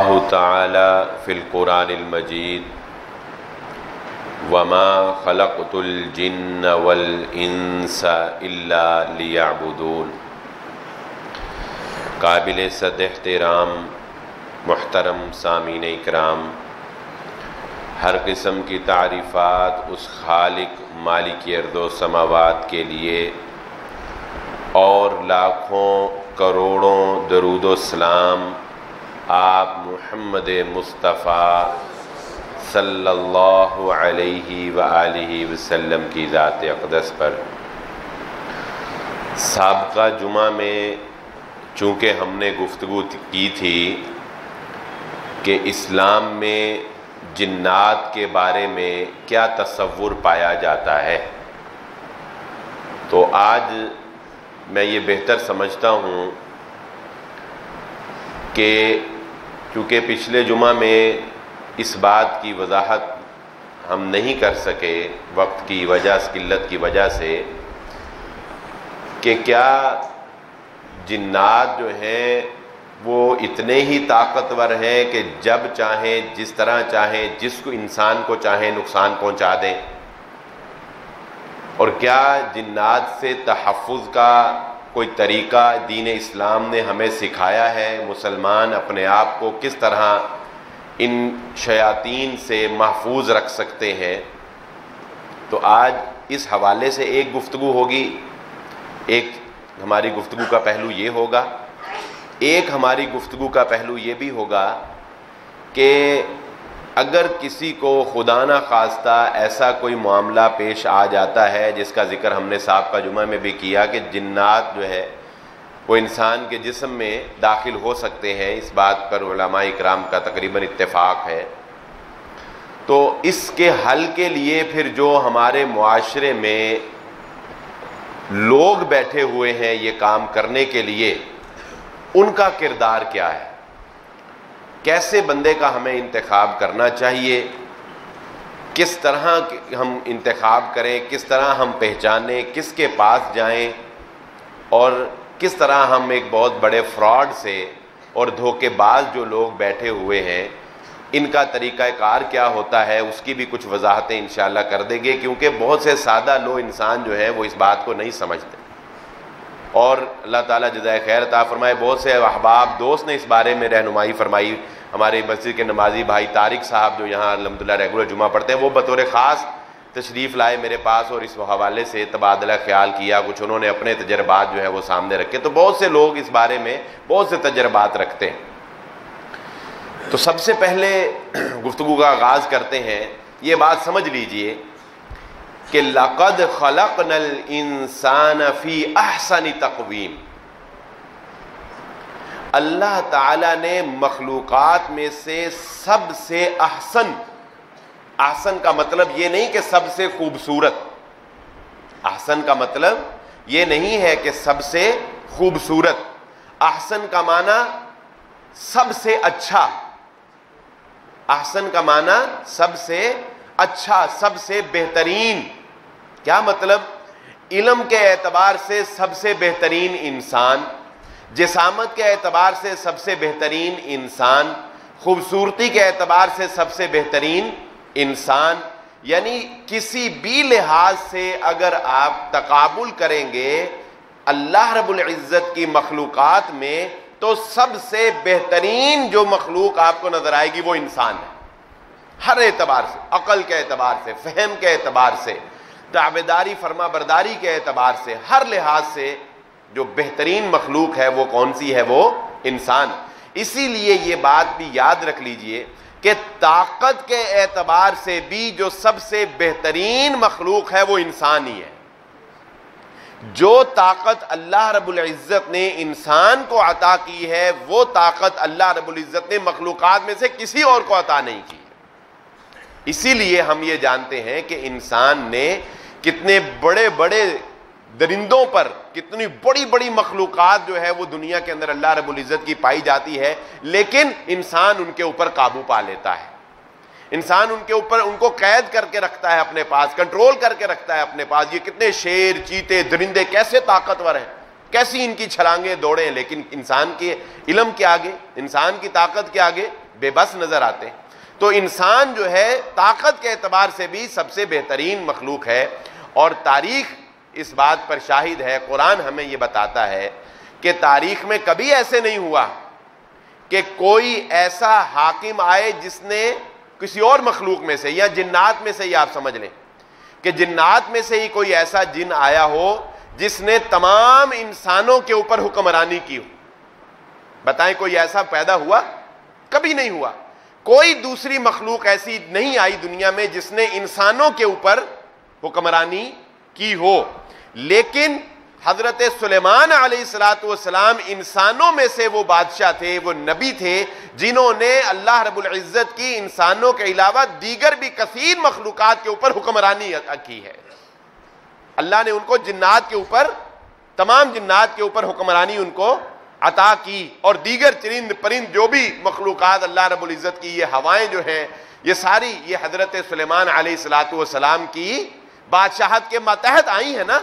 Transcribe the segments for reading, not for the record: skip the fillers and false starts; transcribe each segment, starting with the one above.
اللہ تعالی فی القرآن المجید وما خلقت الجن والانس الا لیعبدون۔ قابل صد احترام محترم سامعین اکرام، ہر قسم کی تعریفات اس خالق مالک ارض و سماوات کے لیے، اور لاکھوں کروڑوں درود و سلام آپ محمد مصطفیٰ صلی اللہ علیہ وآلہ وسلم کی ذات اقدس پر۔ سابقہ جمعہ میں چونکہ ہم نے گفتگو کی تھی کہ اسلام میں جنات کے بارے میں کیا تصور پایا جاتا ہے، تو آج میں یہ بہتر سمجھتا ہوں کہ چونکہ پچھلے جمعہ میں اس بات کی وضاحت ہم نہیں کر سکے وقت کی وجہ سے، قلت کی وجہ سے، کہ کیا جنات جو ہیں وہ اتنے ہی طاقتور ہیں کہ جب چاہیں جس طرح چاہیں جس کو انسان کو چاہیں نقصان پہنچا دیں، اور کیا جنات سے تحفظ کا کوئی طریقہ دین اسلام نے ہمیں سکھایا ہے، مسلمان اپنے آپ کو کس طرح ان شیاطین سے محفوظ رکھ سکتے ہیں۔ تو آج اس حوالے سے ایک گفتگو ہوگی، ایک ہماری گفتگو کا پہلو یہ ہوگا، ایک ہماری گفتگو کا پہلو یہ بھی ہوگا کہ اگر کسی کو خدا نہ خواستہ ایسا کوئی معاملہ پیش آ جاتا ہے جس کا ذکر ہم نے سابقہ جمعہ میں بھی کیا کہ جنات جو ہے وہ انسان کے جسم میں داخل ہو سکتے ہیں، اس بات پر علماء اکرام کا تقریباً اتفاق ہے، تو اس کے حل کے لیے پھر جو ہمارے معاشرے میں لوگ بیٹھے ہوئے ہیں یہ کام کرنے کے لیے، ان کا کردار کیا ہے، کیسے بندے کا ہمیں انتخاب کرنا چاہیے، کس طرح ہم انتخاب کریں، کس طرح ہم پہچانیں، کس کے پاس جائیں، اور کس طرح ہم ایک بہت بڑے فراڈ سے اور دھوکے باز جو لوگ بیٹھے ہوئے ہیں ان کا طریقہ کار کیا ہوتا ہے، اس کی بھی کچھ وضاحتیں انشاءاللہ کر دیں گے، کیونکہ بہت سے سادہ لو انسان جو ہیں وہ اس بات کو نہیں سمجھتے، اور اللہ تعالیٰ جزائے خیر عطا فرمائے، بہت سے احباب دوست نے اس بارے میں رہنمائی فرمائی۔ ہمارے مسجد کے نمازی بھائی طارق صاحب جو یہاں الحمدللہ ریگولر جمعہ پڑھتے ہیں، وہ بطور خاص تشریف لائے میرے پاس اور اس حوالے سے تبادلہ خیال کیا، کچھ انہوں نے اپنے تجربات جو ہے وہ سامنے رکھے، تو بہت سے لوگ اس بارے میں بہت سے تجربات رکھتے ہیں۔ تو سب سے پہلے گفتگو کا آغاز کرتے ہیں، یہ بات سمجھ لیجئے کہ لَقَدْ خَلَقْنَا الْإِنسَانَ فِي أَحْسَنِ تَقْوِيمٍ، اللہ تعالیٰ نے مخلوقات میں سے سب سے احسن، احسن کا مطلب یہ نہیں کہ سب سے خوبصورت، احسن کا مطلب یہ نہیں ہے کہ سب سے خوبصورت، احسن کا معنی سب سے اچھا، احسن کا معنی سب سے اچھا، سب سے بہترین۔ کیا مطلب؟ علم کے اعتبار سے سب سے بہترین انسان، جسامت کے اعتبار سے سب سے بہترین انسان، خوبصورتی کے اعتبار سے سب سے بہترین انسان، یعنی کسی بھی لحاظ سے اگر آپ تقابل کریں گے اللہ رب العزت کی مخلوقات میں تو سب سے بہترین جو مخلوق آپ کو نظر آئے گی وہ انسان ہے، ہر اعتبار سے، عقل کے اعتبار سے، فہم کے اعتبار سے، تابعداری فرما برداری کے اعتبار سے، ہر لحاظ سے جو بہترین مخلوق ہے وہ کون سی ہے؟ وہ انسان۔ اسی لیے یہ بات بھی یاد رکھ لیجئے کہ طاقت کے اعتبار سے بھی جو سب سے بہترین مخلوق ہے وہ انسان ہی ہے۔ جو طاقت اللہ رب العزت نے انسان کو عطا کی ہے وہ طاقت اللہ رب العزت نے مخلوقات میں سے کسی اور کو عطا نہیں کی۔ اسی لیے ہم یہ جانتے ہیں کہ انسان نے کتنے بڑے بڑے درندوں پر، کتنی بڑی بڑی مخلوقات جو ہے وہ دنیا کے اندر اللہ رب العزت کی پائی جاتی ہے، لیکن انسان ان کے اوپر قابو پا لیتا ہے، انسان ان کے اوپر ان کو قید کر کے رکھتا ہے اپنے پاس، کنٹرول کر کے رکھتا ہے اپنے پاس۔ یہ کتنے شیر، چیتے، درندے کیسے طاقتور ہیں، کیسی ان کی چھلانگیں دوڑیں، لیکن انسان کے علم کے آگے، انسان کی طاقت کے آگے بے بس نظر آتے ہیں. تو انسان جو ہے طاقت کے اعتبار سے بھی سب سے بہترین مخلوق ہے، اور تاریخ اس بات پر شاہد ہے. قرآن ہمیں یہ بتاتا ہے کہ تاریخ میں کبھی ایسے نہیں ہوا کہ کوئی ایسا حاکم آئے جس نے کسی اور مخلوق میں سے یا جنات میں سے ہی، آپ سمجھ لیں کہ جنات میں سے ہی کوئی ایسا جن آیا ہو جس نے تمام انسانوں کے اوپر حکمرانی کی ہو. بتائیں کوئی ایسا پیدا ہوا؟ کبھی نہیں ہوا. کوئی دوسری مخلوق ایسی نہیں آئی دنیا میں جس نے انسانوں کے اوپر حکمرانی کی ہو. لیکن حضرت سلیمان علیہ الصلوۃ والسلام انسانوں میں سے وہ بادشاہ تھے، وہ نبی تھے جنہوں نے اللہ رب العزت کی انسانوں کے علاوہ دیگر بھی کثیر مخلوقات کے اوپر حکمرانی کی ہے. اللہ نے ان کو جنات کے اوپر، تمام جنات کے اوپر حکمرانی ان کو عطا کی، اور دیگر چرند پرند جو بھی مخلوقات اللہ رب العزت کی یہ ہوائیں جو ہیں یہ ساری یہ حضرت سلیمان علیہ الصلوۃ والسلام کی بادشاہت کے ماتحت آئی ہیں نا.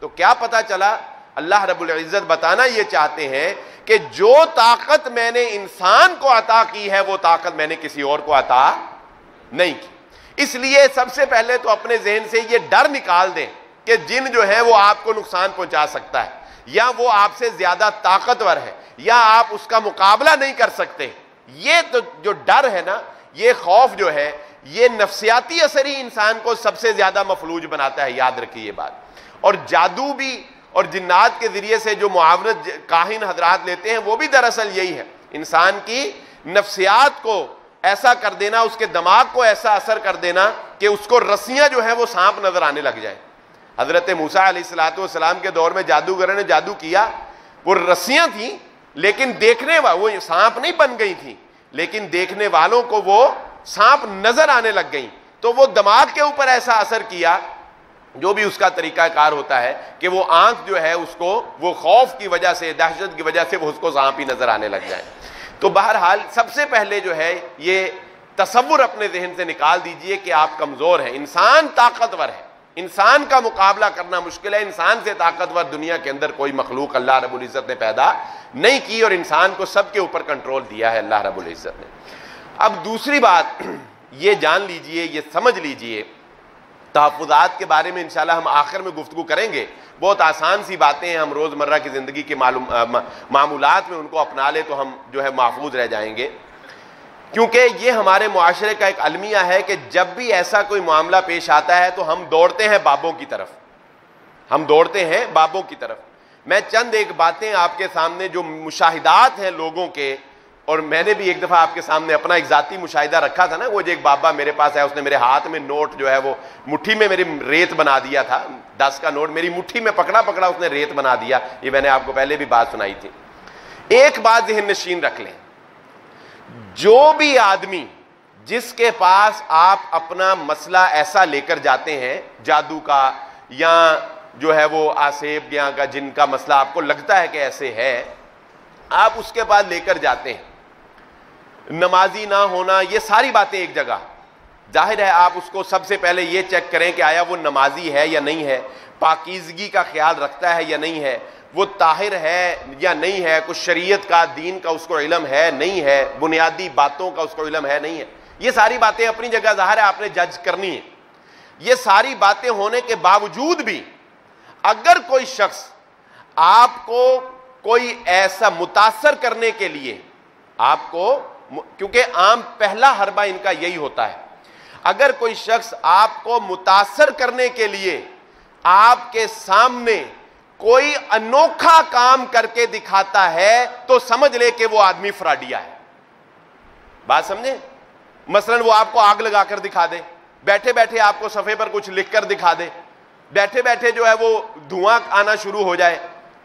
تو کیا پتا چلا؟ اللہ رب العزت بتانا یہ چاہتے ہیں کہ جو طاقت میں نے انسان کو عطا کی ہے وہ طاقت میں نے کسی اور کو عطا نہیں کی. اس لیے سب سے پہلے تو اپنے ذہن سے یہ ڈر نکال دیں کہ جن جو ہے وہ آپ کو نقصان پہنچا سکتا ہے، یا وہ آپ سے زیادہ طاقتور ہے، یا آپ اس کا مقابلہ نہیں کر سکتے. یہ تو جو ڈر ہے نا، یہ خوف جو ہے، یہ نفسیاتی اثر ہی انسان کو سب سے زیادہ مفلوج بناتا ہے. یاد رکھیے یہ بات. اور جادو بھی اور جنات کے ذریعے سے جو معاونت کاہن حضرات لیتے ہیں وہ بھی دراصل یہی ہے، انسان کی نفسیات کو ایسا کر دینا، اس کے دماغ کو ایسا اثر کر دینا کہ اس کو رسیاں جو ہیں وہ سانپ نظر آنے لگ جائیں. حضرت موسیٰ علیہ الصلوۃ والسلام کے دور میں جادوگروں نے جادو کیا، وہ رسیاں تھیں لیکن دیکھنے وہ سانپ نہیں بن گئی تھیں، لیکن دیکھنے والوں کو وہ سانپ نظر آنے لگ گئیں. تو وہ دماغ کے اوپر ایسا اثر کیا، جو بھی اس کا طریقہ کار ہوتا ہے کہ وہ آنکھ جو ہے اس کو وہ خوف کی وجہ سے، دہشت کی وجہ سے وہ اس کو سانپ ہی نظر آنے لگ جائے. تو بہرحال سب سے پہلے جو ہے یہ تصور اپنے ذہن سے نکال دیجئے کہ آپ کمزور ہیں. انسان طاقتور ہے، انسان کا مقابلہ کرنا مشکل ہے. انسان سے طاقتور دنیا کے اندر کوئی مخلوق اللہ رب العزت نے پیدا نہیں کی، اور انسان کو سب کے اوپر کنٹرول دیا ہے اللہ رب العزت نے. اب دوسری بات یہ جان لیجئے، یہ سمجھ لیجئے، تحفظات کے بارے میں انشاءاللہ ہم آخر میں گفتگو کریں گے. بہت آسان سی باتیں ہیں، ہم روزمرہ کی زندگی کے معمولات میں ان کو اپنا لے تو ہم جو ہے محفوظ رہ جائیں گے. کیونکہ یہ ہمارے معاشرے کا ایک المیہ ہے کہ جب بھی ایسا کوئی معاملہ پیش آتا ہے تو ہم دوڑتے ہیں بابوں کی طرف، ہم دوڑتے ہیں بابوں کی طرف. میں چند ایک باتیں آپ کے سامنے جو مشاہدات ہیں لوگوں کے، اور میں نے بھی ایک دفعہ آپ کے سامنے اپنا ایک ذاتی مشاہدہ رکھا تھا نا. وہ جو ایک بابا میرے پاس ہے، اس نے میرے ہاتھ میں نوٹ جو ہے وہ مٹھی میں میری ریت بنا دیا تھا. 10 کا نوٹ میری مٹھی میں پکڑا اس نے ریت بنا دیا. یہ میں نے آپ کو پہلے بھی بات سنائی تھی. ایک بات ذہن نشین رکھ لیں، جو بھی آدمی جس کے پاس آپ اپنا مسئلہ ایسا لے کر جاتے ہیں، جادو کا یا جو ہے وہ آسیب یا کا جن کا مسئلہ آپ کو لگتا ہے کہ ایسے ہے، آپ اس کے پاس لے کر جاتے ہیں. نمازی نہ ہونا، یہ ساری باتیں ایک جگہ. ظاہر ہے آپ اس کو سب سے پہلے یہ چیک کریں کہ آیا وہ نمازی ہے یا نہیں ہے، پاکیزگی کا خیال رکھتا ہے یا نہیں ہے، وہ طاہر ہے یا نہیں ہے، کچھ شریعت کا دین کا اس کو علم ہے نہیں ہے، بنیادی باتوں کا اس کو علم ہے نہیں ہے. یہ ساری باتیں اپنی جگہ ظاہر ہے آپ نے جج کرنی ہے. یہ ساری باتیں ہونے کے باوجود بھی اگر کوئی شخص آپ کو کوئی ایسا متاثر کرنے کے لیے، آپ کو، کیونکہ عام پہلا حربہ ان کا یہی ہوتا ہے، اگر کوئی شخص آپ کو متاثر کرنے کے لیے آپ کے سامنے کوئی انوکھا کام کر کے دکھاتا ہے تو سمجھ لے کہ وہ آدمی فراڈیا ہے. بات سمجھیں؟ مثلا وہ آپ کو آگ لگا کر دکھا دے، بیٹھے بیٹھے آپ کو صفحے پر کچھ لکھ کر دکھا دے، بیٹھے بیٹھے جو ہے وہ دھواں آنا شروع ہو جائے،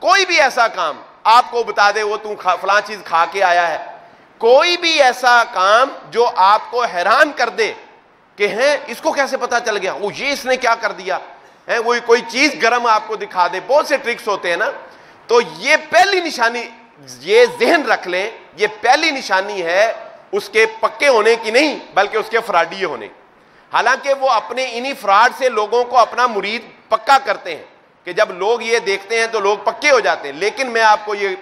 کوئی بھی ایسا کام آپ کو بتا دے وہ تم فلاں چیز کھا کے آیا ہے، کوئی بھی ایسا کام جو آپ کو حیران کر دے کہ ہیں اس کو کیسے پتا چل گیا، وہ یہ اس نے کیا کر دیا ہے، وہ کوئی چیز گرم آپ کو دکھا دے. بہت سے ٹرکس ہوتے ہیں نا. تو یہ پہلی نشانی، یہ ذہن رکھ لیں، یہ پہلی نشانی ہے اس کے پکے ہونے کی نہیں بلکہ اس کے فراڈی ہونے. حالانکہ وہ اپنے انہی فراڈ سے لوگوں کو اپنا مرید پکا کرتے ہیں کہ جب لوگ یہ دیکھتے ہیں تو لوگ پکے ہو جاتے ہیں. لیکن میں آپ کو یہ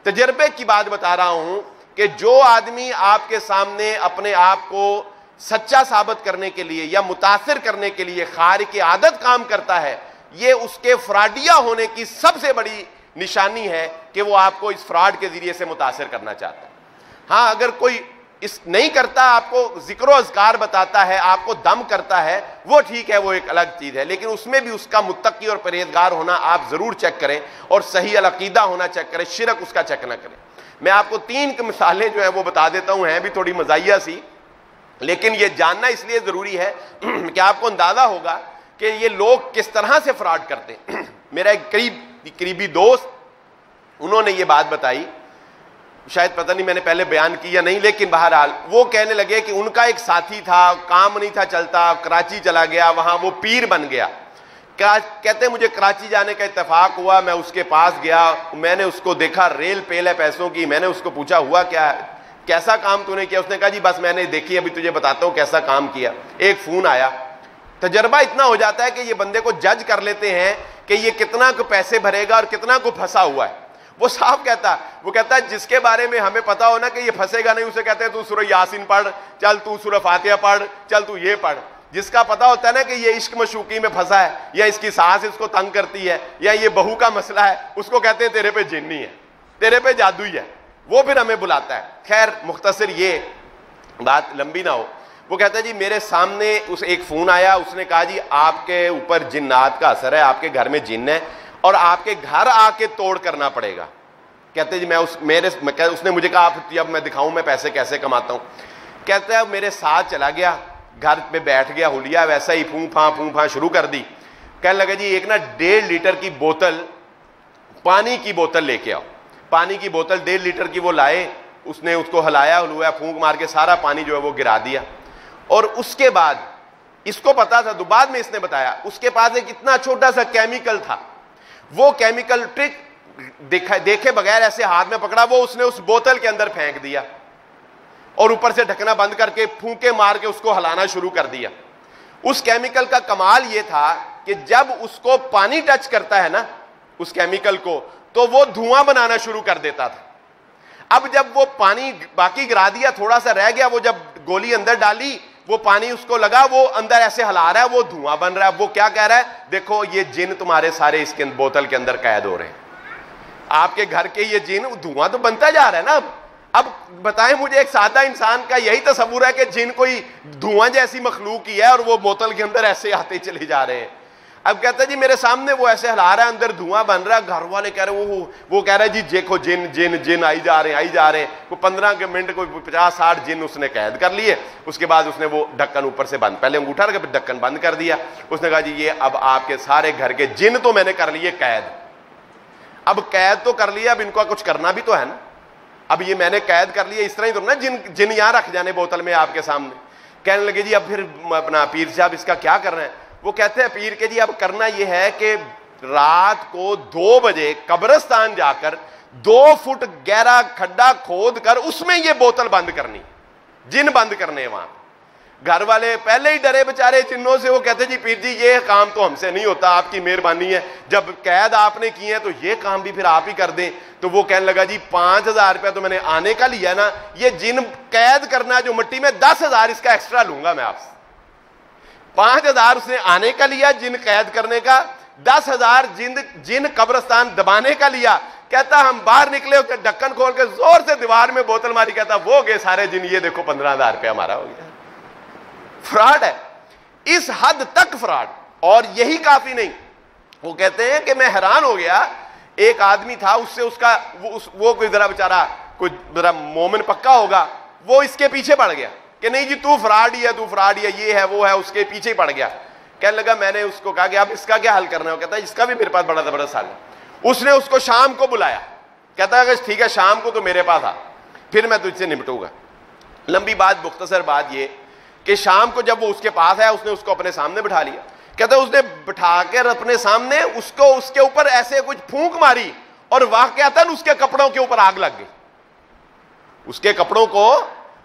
تجربے کی بات بتا رہا ہوں کہ جو آدمی آپ کے سامنے اپنے آپ کو سچا ثابت کرنے کے لیے یا متاثر کرنے کے لیے خارق عادت کام کرتا ہے، یہ اس کے فراڈیا ہونے کی سب سے بڑی نشانی ہے کہ وہ آپ کو اس فراڈ کے ذریعے سے متاثر کرنا چاہتا ہے۔ ہاں اگر کوئی اس نہیں کرتا، آپ کو ذکر و اذکار بتاتا ہے، آپ کو دم کرتا ہے، وہ ٹھیک ہے، وہ ایک الگ چیز ہے، لیکن اس میں بھی اس کا متقی اور پرہیزگار ہونا آپ ضرور چیک کریں، اور صحیح العقیدہ ہونا چیک کریں، شرک اس کا چیک نہ کریں۔ میں آپ کو 3 مثالیں جو ہیں وہ بتا دیتا ہوں، ہیں بھی تھوڑی مزاحیہ سی، لیکن یہ جاننا اس لیے ضروری ہے کہ آپ کو اندازہ ہوگا کہ یہ لوگ کس طرح سے فراڈ کرتے ہیں۔ میرا ایک قریبی دوست، انہوں نے یہ بات بتائی، شاید پتہ نہیں میں نے پہلے بیان کی یا نہیں، لیکن بہرحال وہ کہنے لگے کہ ان کا ایک ساتھی تھا، کام نہیں تھا چلتا، کراچی چلا گیا، وہاں وہ پیر بن گیا۔ کہتے مجھے کراچی جانے کا اتفاق ہوا، میں اس کے پاس گیا، میں نے اس کو دیکھا ریل پیل ہے پیسوں کی، میں نے اس کو پوچھا ہوا کیا ہے، کیسا کام تو نے کیا؟ اس نے کہا جی بس میں نے دیکھی، ابھی تجھے بتاتا ہوں کیسا کام کیا۔ ایک فون آیا، تجربہ اتنا ہو جاتا ہے کہ یہ بندے کو جج کر لیتے ہیں کہ یہ کتنا کو پیسے بھرے گا اور کتنا کو پھنسا ہوا ہے۔ وہ صاحب وہ کہتا ہے جس کے بارے میں ہمیں پتا ہو نا کہ یہ پھنسے گا نہیں، اسے کہتے ہیں تو سورہ یاسین پڑھ، چل تو سورہ فاتحہ پڑھ، چل تو یہ پڑھ۔ جس کا پتا ہوتا ہے نا کہ یہ عشق مشوقی میں پھنسا ہے، یا اس کی ساس اس کو تنگ کرتی ہے، یا یہ بہو کا مسئلہ ہے، اس کو کہتے ہیں تیرے پہ جنی ہے، تیرے پہ جادوئی ہے، وہ پھر ہمیں بلاتا ہے۔ خیر مختصر یہ بات لمبی نہ ہو، وہ کہتا ہے جی میرے سامنے ایک فون آیا، اس نے کہا جی آپ کے اوپر جنات کا اثر ہے، آپ کے گھر میں جن ہے اور آپ کے گھر آ کے توڑ کرنا پڑے گا۔ کہتے جی اس نے مجھے کہا اب میں دکھاؤں میں پیسے کیسے کماتا ہوں۔ کہتا ہے میرے ساتھ چلا گیا، گھر پہ بیٹھ گیا، ہولیا ویسا ہی پھوں پھاں شروع کر دی۔ کہنے لگا جی ایک نا 1.5 لیٹر کی بوتل، پانی کی بوتل لے کے آؤ۔ پانی کی بوتل 1.5 لیٹر کی وہ لائے، اس نے اس کو ہلایا پھونک مار کے سارا پانی جو ہے وہ گرا دیا۔ اور اس کے بعد اس کو پتا تھا، تو بعد میں اس نے بتایا، اس کے پاس ایک اتنا چھوٹا سا کیمیکل تھا، وہ کیمیکل ٹرک دیکھے بغیر ایسے ہاتھ میں پکڑا، وہ اس نے اس بوتل کے اندر پھینک دیا اور اوپر سے ڈھکنا بند کر کے پھونکے مار کے اس کو ہلانا شروع کر دیا۔ اس کیمیکل کا کمال یہ تھا کہ جب اس کو پانی ٹچ کرتا ہے نا اس کیمیکل کو، تو وہ دھواں بنانا شروع کر دیتا تھا۔ اب جب وہ پانی باقی گرا دیا، تھوڑا سا رہ گیا، وہ جب گولی اندر ڈالی، وہ پانی اس کو لگا، وہ اندر ایسے ہلا رہا ہے، وہ دھواں بن رہا ہے۔ وہ کیا کہہ رہا ہے؟ دیکھو یہ جن تمہارے سارے اس کے بوتل کے اندر قید ہو رہے ہیں، آپ کے گھر کے یہ جن، دھواں تو بنتا جا رہا ہے نا۔ اب بتائیں مجھے، ایک سادہ انسان کا یہی تصور ہے کہ جن کوئی دھواں جیسی مخلوق ہی ہے اور وہ بوتل کے اندر ایسے آتے چلے جا رہے ہیں۔ اب کہتا ہے جی میرے سامنے وہ ایسے ہلا رہا ہے، اندر دھواں بن رہا ہے، گھر والے کہہ رہے ہیں وہ کہہ رہا ہے جی دیکھو جن جن جن آئی جا رہے ہیں۔ کوئی 15 منٹ کوئی 50-60 جن اس نے قید کر لیے۔ اس کے بعد اس نے وہ ڈھکن اوپر سے بند، پہلے انگوٹھا رکھا پھر ڈھکن بند کر دیا۔ اس نے کہا جی یہ اب آپ کے سارے گھر کے جن تو میں نے کر لیے قید۔ اب قید تو کر لیا، اب ان کو کچھ کرنا بھی تو ہے نا۔ اب یہ میں نے قید کر لیا، اس طرح ہی تو نا جن یہاں رکھ جانے بوتل میں آپ کے سامنے۔ کہنے لگے جی اب پھر اپنا پیر صاحب اس کا کیا کرنا ہے؟ وہ کہتے ہیں پیر کے جی اب کرنا یہ ہے کہ رات کو 2 بجے قبرستان جا کر 2 فٹ گہرا کھڈا کھود کر اس میں یہ بوتل بند کرنی، جن بند کرنے وہاں۔ گھر والے پہلے ہی ڈرے بےچارے جنوں سے، وہ کہتے جی پیر جی یہ کام تو ہم سے نہیں ہوتا، آپ کی مہربانی ہے، جب قید آپ نے کی ہے تو یہ کام بھی پھر آپ ہی کر دیں۔ تو وہ کہنے لگا جی 5000 روپیہ تو میں نے آنے کا لیا نا، یہ جن قید کرنا جو مٹی میں 10,000 اس کا ایکسٹرا لوں گا میں آپ سے۔ 5000 اس نے آنے کا لیا جن قید کرنے کا، 10,000 جن قبرستان دبانے کا لیا۔ کہتا ہم باہر نکلے، ڈھکن کھول کے زور سے دیوار میں بوتل ماری، کہتا وہ گئے سارے جن، یہ دیکھو 15,000 روپیہ ہمارا ہو گیا۔ فراڈ ہے، اس حد تک فراڈ۔ اور یہی کافی نہیں، وہ کہتے ہیں کہ میں حیران ہو گیا، ایک آدمی تھا، اس سے وہ کوئی ذرا بیچارہ کوئی ذرا مومن پکا ہوگا، وہ اس کے پیچھے پڑ گیا کہ نہیں جی تو فراڈ ہی ہے، یہ ہے وہ ہے، اس کے پیچھے ہی پڑ گیا۔ کہنے لگا میں نے اس کو کہا کہ اب اس کا کیا حل کرنا ہے؟ وہ کہتا ہے اس کا بھی میرے پاس بڑا زبردست حل ہے۔ اس نے اس کو شام کو بلایا، کہتا ہے ٹھیک ہے شام کو تو میرے پاس آ، پھر میں تجھ سے نمٹوں گا۔ لمبی بات، مختصر بات یہ کہ شام کو جب وہ اس کے پاس آیا، اس نے اس کو اپنے سامنے بٹھا لیا۔ کہتا ہے اس نے بٹھا کر اپنے سامنے اس کے اوپر ایسے کچھ پھونک ماری اور واقعتاً اس کے کپڑوں کے اوپر آگ لگ گئی، اس کے کپڑوں کو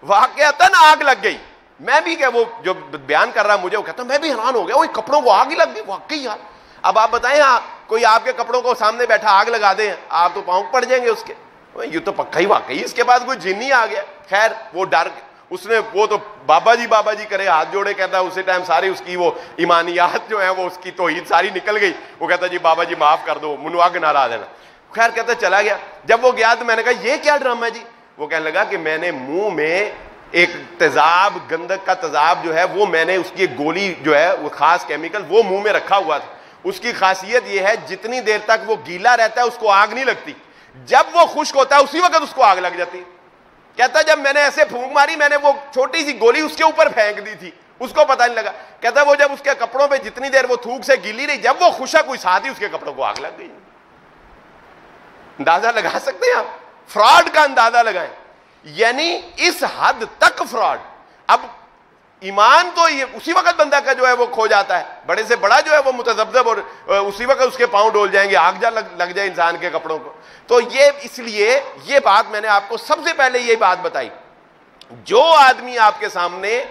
واقعتاً آگ لگ گئی۔ میں بھی کہ وہ جو بیان کر رہا مجھے، وہ کہتا میں بھی حیران ہو گیا، وہ کپڑوں کو آگ ہی لگ گئی، واقعی یار۔ اب آپ بتائیں کوئی آپ کے کپڑوں کو سامنے بیٹھا آگ لگا دے، آپ تو پاؤں پڑ جائیں گے اس کے۔ یہ تو پکا ہی واقعی اس کے پاس کوئی جن ہی آ گیا. خیر وہ ڈر اس نے وہ تو بابا جی کرے ہاتھ جوڑے, کہتا اسی ٹائم ساری اس کی وہ ایمانیات جو ہیں وہ اس کی توحید ساری نکل گئی. وہ کہتا جی بابا جی معاف کر دو, منو آگ نہ لا دینا. خیر کہتا چلا گیا. جب وہ گیا تو میں نے کہا یہ کیا ڈرامہ ہے جی؟ وہ کہنے لگا کہ میں نے منہ میں ایک تیزاب, گندک کا تیزاب جو ہے وہ میں نے اس کی ایک گولی جو ہے وہ خاص کیمیکل وہ منہ میں رکھا ہوا تھا. اس کی خاصیت یہ ہے جتنی دیر تک وہ گیلا رہتا ہے اس کو آگ نہیں لگتی, جب وہ خشک ہوتا ہے اسی وقت اس کو آگ لگ جاتی. کہتا جب میں نے ایسے پھونک ماری میں نے وہ چھوٹی سی گولی اس کے اوپر پھینک دی تھی, اس کو پتہ نہیں لگا. کہتا وہ جب اس کے کپڑوں پہ جتنی دیر وہ تھوک سے گیلی رہی, جب وہ خشک ہوئی ساتھ ہی اس کے کپڑوں کو آگ لگ گئی. اندازہ لگا سکتے ہیں آپ, فراڈ کا اندازہ لگائیں, یعنی اس حد تک فراڈ. اب ایمان تو یہ اسی وقت بندہ کا جو ہے وہ کھو جاتا ہے, بڑے سے بڑا جو ہے وہ متذبذب اور اسی وقت اس کے پاؤں ڈول جائیں گے, آگ جا لگ جائے انسان کے کپڑوں کو. تو یہ اس لیے یہ بات میں نے آپ کو سب سے پہلے یہ بات بتائی, جو آدمی آپ کے سامنے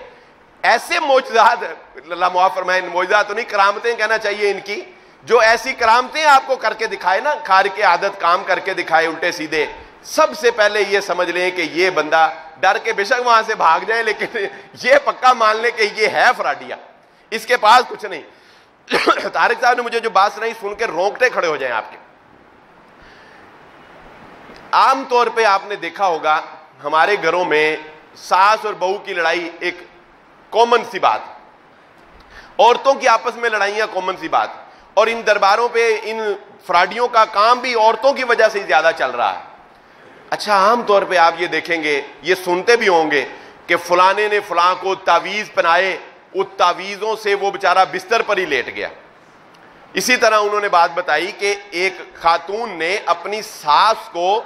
ایسے معجزات, اللہ معاف فرمائے معجزات تو نہیں کرامتیں کہنا چاہیے ان کی, جو ایسی کرامتیں آپ کو کر کے دکھائے نا, خارق عادت کام کر کے دکھائے الٹے سیدھے, سب سے پہلے یہ سمجھ لیں کہ یہ بندہ ڈر کے بے شک وہاں سے بھاگ جائے لیکن یہ پکا مان لیں کہ یہ ہے فراڈیا, اس کے پاس کچھ نہیں. طارق صاحب نے مجھے جو بات سنائی سن کے رونگٹے کھڑے ہو جائیں آپ کے. عام طور پہ آپ نے دیکھا ہوگا ہمارے گھروں میں ساس اور بہو کی لڑائی ایک کامن سی بات, عورتوں کی آپس میں لڑائیاں کامن سی بات, اور ان درباروں پہ ان فراڈیوں کا کام بھی عورتوں کی وجہ سے زیادہ چل رہا ہے. اچھا عام طور پہ آپ یہ دیکھیں گے, یہ سنتے بھی ہوں گے کہ فلانے نے فلاں کو تعویذ پہنائے, اس تعویذوں سے وہ بیچارہ بستر پر ہی لیٹ گیا. اسی طرح انہوں نے بات بتائی کہ ایک خاتون نے اپنی ساس کو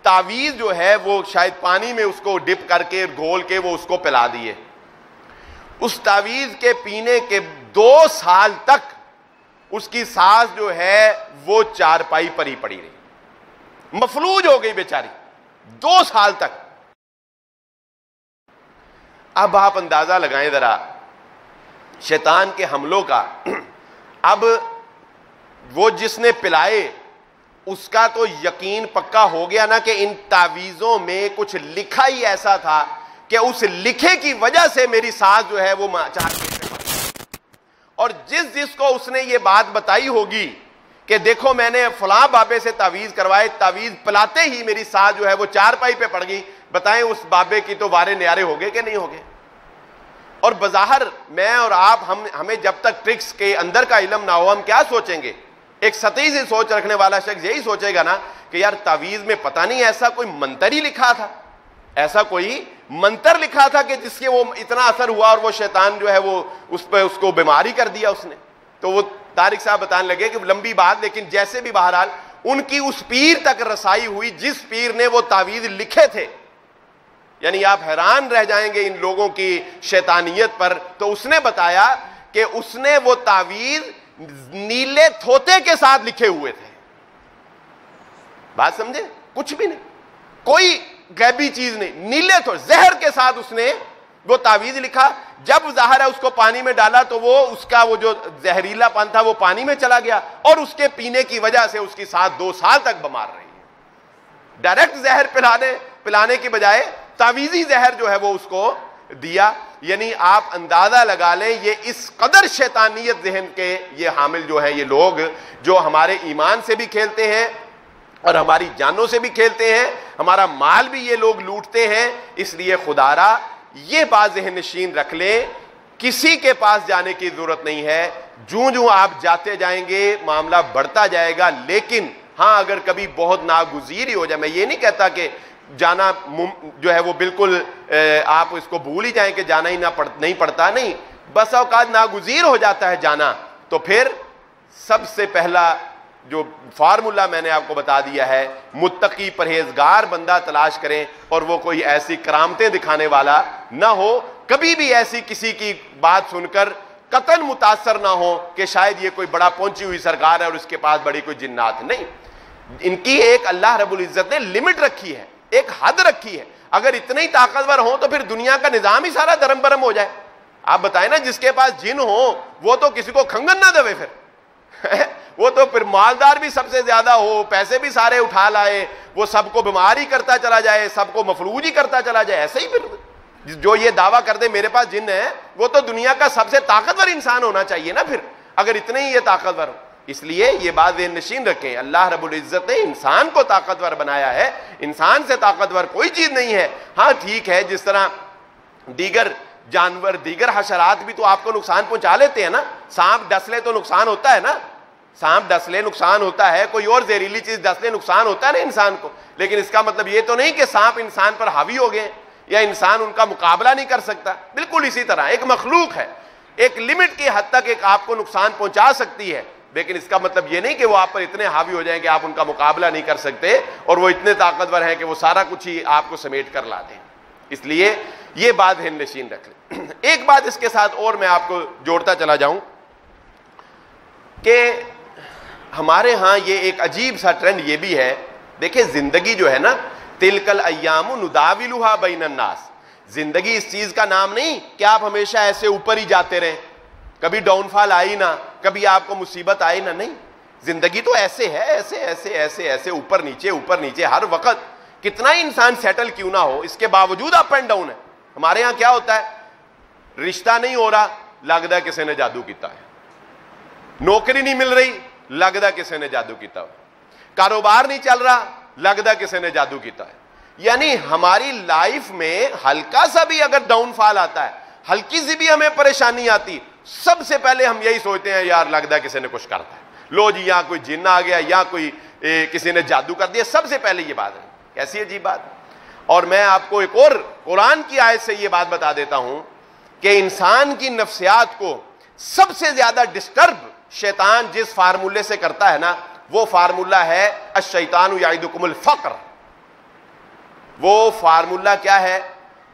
تعویذ جو ہے وہ شاید پانی میں اس کو ڈپ کر کے گھول کے وہ اس کو پلا دیے. اس تعویذ کے پینے کے 2 سال تک اس کی ساس جو ہے وہ چارپائی پر ہی پڑی رہی, مفلوج ہو گئی بیچاری 2 سال تک. اب آپ اندازہ لگائیں ذرا شیطان کے حملوں کا. اب وہ جس نے پلائے اس کا تو یقین پکا ہو گیا نا کہ ان تعویذوں میں کچھ لکھا ہی ایسا تھا کہ اس لکھے کی وجہ سے میری ساس جو ہے وہ اور جس کو اس نے یہ بات بتائی ہوگی کہ دیکھو میں نے فلاں بابے سے تعویذ کروائے, تعویذ پلاتے ہی میری ساس جو ہے وہ چارپائی پہ پڑ گئی, بتائیں اس بابے کی تو وارے نیارے ہو گئے کہ نہیں ہو گئے. اور بظاہر میں اور آپ ہمیں جب تک ٹرکس کے اندر کا علم نہ ہو ہم کیا سوچیں گے؟ ایک سطحی سی سوچ رکھنے والا شخص یہی سوچے گا نا کہ یار تعویذ میں پتہ نہیں ایسا کوئی منتر ہی لکھا تھا, ایسا کوئی منتر لکھا تھا کہ جس کے وہ اتنا اثر ہوا اور وہ شیطان جو ہے وہ اس پہ اس کو بیماری کر دیا اس نے. تو وہ طارق صاحب بتانے لگے کہ لمبی بات, لیکن جیسے بھی بہرحال ان کی اس پیر تک رسائی ہوئی جس پیر نے وہ تعویذ لکھے تھے. یعنی آپ حیران رہ جائیں گے ان لوگوں کی شیطانیت پر. تو اس نے بتایا کہ اس نے وہ تعویذ نیلے تھوتے کے ساتھ لکھے ہوئے تھے. بات سمجھے؟ کچھ بھی نہیں, کوئی غیبی چیز نہیں, نیلے تھوتے زہر کے ساتھ اس نے وہ تعویذ لکھا. جب ظاہر ہے اس کو پانی میں ڈالا تو وہ اس کا وہ جو زہریلا پن تھا وہ پانی میں چلا گیا, اور اس کے پینے کی وجہ سے اس کی ساس 2 سال تک بیمار رہی. ڈائریکٹ زہر پلانے کی بجائے تعویذی زہر جو ہے وہ اس کو دیا. یعنی آپ اندازہ لگا لیں یہ اس قدر شیطانیت ذہن کے یہ حامل جو ہیں یہ لوگ, جو ہمارے ایمان سے بھی کھیلتے ہیں اور ہماری جانوں سے بھی کھیلتے ہیں, ہمارا مال بھی یہ لوگ لوٹتے ہیں. اس لیے خدا را یہ بات ذہن نشین رکھ لیں, کسی کے پاس جانے کی ضرورت نہیں ہے. جوں آپ جاتے جائیں گے معاملہ بڑھتا جائے گا. لیکن ہاں اگر کبھی بہت ناگزیر ہی ہو جائے, میں یہ نہیں کہتا کہ جانا جو ہے وہ بالکل آپ اس کو بھول ہی جائیں کہ جانا ہی نہیں پڑتا, نہیں, بس اوقات ناگزیر ہو جاتا ہے جانا, تو پھر سب سے پہلا جو فارمولا میں نے آپ کو بتا دیا ہے, متقی پرہیزگار بندہ تلاش کریں, اور وہ کوئی ایسی کرامتیں دکھانے والا نہ ہو, کبھی بھی ایسی کسی کی بات سن کر قطعاً متاثر نہ ہو کہ شاید یہ کوئی بڑا پہنچی ہوئی سرکار ہے اور اس کے پاس بڑی کوئی جنات. نہیں, ان کی ایک اللہ رب العزت نے لمٹ رکھی ہے, ایک حد رکھی ہے. اگر اتنے ہی طاقتور ہوں تو پھر دنیا کا نظام ہی سارا درم برم ہو جائے. آپ بتائیں نا, جس کے پاس جن ہو وہ تو کسی کو کھنگن نہ دے, پھر وہ تو پھر مالدار بھی سب سے زیادہ ہو، پیسے بھی سارے اٹھا لائے، وہ سب کو بیمار ہی کرتا چلا جائے، سب کو مفلوج ہی کرتا چلا جائے، ایسے ہی پھر جو یہ دعویٰ کر دے میرے پاس جن ہے، وہ تو دنیا کا سب سے طاقتور انسان ہونا چاہیے نا پھر، اگر اتنے ہی یہ طاقتور ہو۔ اس لیے یہ بات ذہن نشین رکھیں، اللہ رب العزت نے انسان کو طاقتور بنایا ہے، انسان سے طاقتور کوئی چیز نہیں ہے۔ ہاں ٹھیک ہے، جس طرح دیگر جانور، دیگر حشرات بھی تو آپ کو نقصان پہنچا لیتے ہیں نا، سانپ ڈس لے تو نقصان ہوتا ہے نا، سانپ ڈس لے نقصان ہوتا ہے، کوئی اور زہریلی چیز ڈس لے نقصان ہوتا ہے نا انسان کو، لیکن اس کا مطلب یہ تو نہیں کہ سانپ انسان پر حاوی ہو گئے یا انسان ان کا مقابلہ نہیں کر سکتا۔ بالکل اسی طرح ایک مخلوق ہے، ایک لمٹ کی حد تک ایک آپ کو نقصان پہنچا سکتی ہے، لیکن اس کا مطلب یہ نہیں کہ وہ آپ پر اتنے حاوی ہو جائیں کہ آپ ان کا مقابلہ نہیں کر سکتے اور وہ اتنے طاقتور ہیں کہ وہ سارا کچھ ہی آپ کو سمیٹ کر لا دیں۔ اس لیے یہ بات ذہن نشین رکھ لیں۔ ایک بات اس کے ساتھ اور میں آپ کو جوڑتا چلا جاؤں کہ ہمارے ہاں یہ ایک عجیب سا ٹرینڈ یہ بھی ہے، دیکھیں زندگی جو ہے نا، تلک الایام نداولھا بین الناس، زندگی اس چیز کا نام نہیں کہ آپ ہمیشہ ایسے اوپر ہی جاتے رہیں، کبھی ڈاؤن فال آئی نہ، کبھی آپ کو مصیبت آئی نہ، نہیں، زندگی تو ایسے ہے، ایسے ایسے ایسے ایسے اوپر نیچے ہر وقت، کتنا ہی انسان سیٹل کیوں نہ ہو، اس کے باوجود اپ اینڈ ڈاؤن ہے۔ ہمارے ہاں کیا ہوتا ہے، رشتہ نہیں ہو رہا، لگتا ہے کسی نے جادو کیتا ہے، نوکری نہیں مل رہی، لگتا ہے کسی نے جادو کیتا ہے، کاروبار نہیں چل رہا، لگتا ہے کسی نے جادو کیتا ہے۔ یعنی ہماری لائف میں ہلکا سا بھی اگر ڈاؤن فال آتا ہے، ہلکی سی بھی ہمیں پریشانی آتی، سب سے پہلے ہم یہی سوچتے ہیں یار لگتا ہے کسی نے کچھ کرتا ہے، لو جی یہاں کوئی جن آ گیا یا کوئی کسی نے جادو کر دیا، سب سے پہلے یہ بات ہے۔ کیسی عجیب بات ہے۔ اور میں آپ کو ایک اور قرآن کی آیت سے یہ بات بتا دیتا ہوں کہ انسان کی نفسیات کو سب سے زیادہ ڈسٹرب شیطان جس فارمولے سے کرتا ہے نا، وہ فارمولہ ہے الشیطان یعدکم الفقر۔ وہ فارمولہ کیا ہے،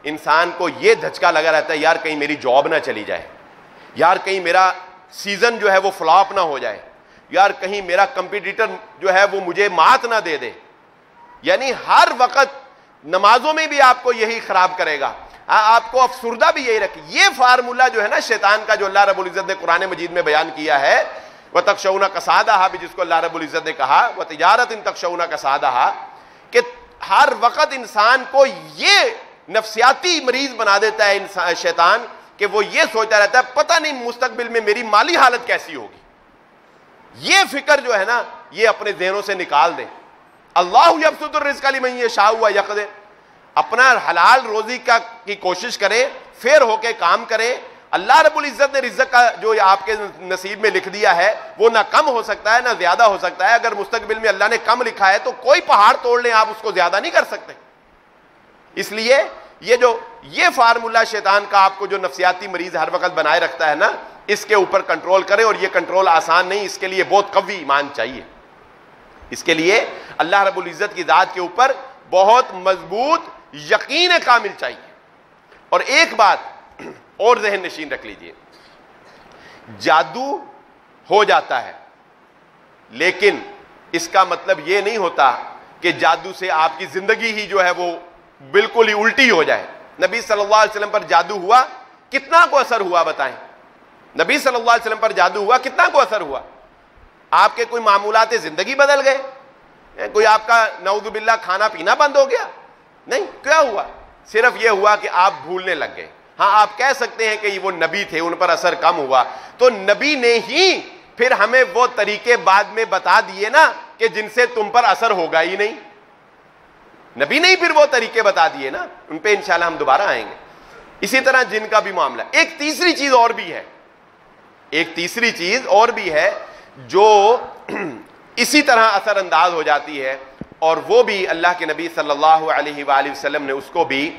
انسان کو یہ دھچکا لگا رہتا ہے یار کہیں میری جاب نہ چلی جائے، یار کہیں میرا سیزن جو ہے وہ فلاپ نہ ہو جائے، یار کہیں میرا کمپیٹیٹر جو ہے وہ مجھے مات نہ دے دے۔ یعنی ہر وقت نمازوں میں بھی آپ کو یہی خراب کرے گا، آپ کو افسردہ بھی یہی رکھے۔ یہ فارمولہ جو ہے نا شیطان کا، جو اللہ رب العزت نے قرآن مجید میں بیان کیا ہے، وَتَخْشَوْنَ كَسَادَهَا بھی جس کو اللہ رب العزت نے کہا، وَتِجَارَةٍ تَخْشَوْنَ كَسَادَهَا، کہ ہر وقت انسان کو یہ نفسیاتی مریض بنا دیتا ہے شیطان کہ وہ یہ سوچتا رہتا ہے پتہ نہیں مستقبل میں میری مالی حالت کیسی ہوگی۔ یہ فکر جو ہے نا یہ اپنے ذہنوں سے نکال دیں۔ اللہ یبسط الرزق لمن یشاء ویقدر، اپنا حلال روزی کی کوشش کریں، فیر ہو کے کام کریں۔ اللہ رب العزت نے رزق کا جو آپ کے نصیب میں لکھ دیا ہے وہ نہ کم ہو سکتا ہے نہ زیادہ ہو سکتا ہے۔ اگر مستقبل میں اللہ نے کم لکھا ہے تو کوئی پہاڑ توڑ لیں آپ اس کو زیادہ نہیں کر سکتے۔ اس لیے یہ فارمولہ شیطان کا آپ کو جو نفسیاتی مریض ہر وقت بنائے رکھتا ہے نا، اس کے اوپر کنٹرول کریں، اور یہ کنٹرول آسان نہیں، اس کے لیے بہت قوی ایمان چاہیے، اس کے لیے اللہ رب العزت کی ذات کے اوپر بہت مضبوط یقین کامل چاہیے۔ اور ایک بات اور ذہن نشین رکھ لیجئے، جادو ہو جاتا ہے لیکن اس کا مطلب یہ نہیں ہوتا کہ جادو سے آپ کی زندگی ہی جو ہے وہ بالکل ہی الٹی ہو جائے۔ نبی صلی اللہ علیہ وسلم پر جادو ہوا، کتنا کو اثر ہوا بتائیں؟ نبی صلی اللہ علیہ وسلم پر جادو ہوا، کتنا کو اثر ہوا؟ آپ کے کوئی معمولات زندگی بدل گئے؟ کوئی آپ کا نعوذ باللہ کھانا پینا بند ہو گیا؟ نہیں، کیا ہوا؟ صرف یہ ہوا کہ آپ بھولنے لگ گئے۔ ہاں آپ کہہ سکتے ہیں کہ وہ نبی تھے، ان پر اثر کم ہوا، تو نبی نے ہی پھر ہمیں وہ طریقے بعد میں بتا دیے نا کہ جن سے تم پر اثر ہوگا ہی نہیں۔ نبی نے ہی پھر وہ طریقے بتا دیے نا، ان پہ انشاءاللہ ہم دوبارہ آئیں گے۔ اسی طرح جن کا بھی معاملہ۔ ایک تیسری چیز اور بھی ہے جو اسی طرح اثر انداز ہو جاتی ہے، اور وہ بھی اللہ کے نبی صلی اللہ علیہ وآلہ وسلم نے اس کو بھی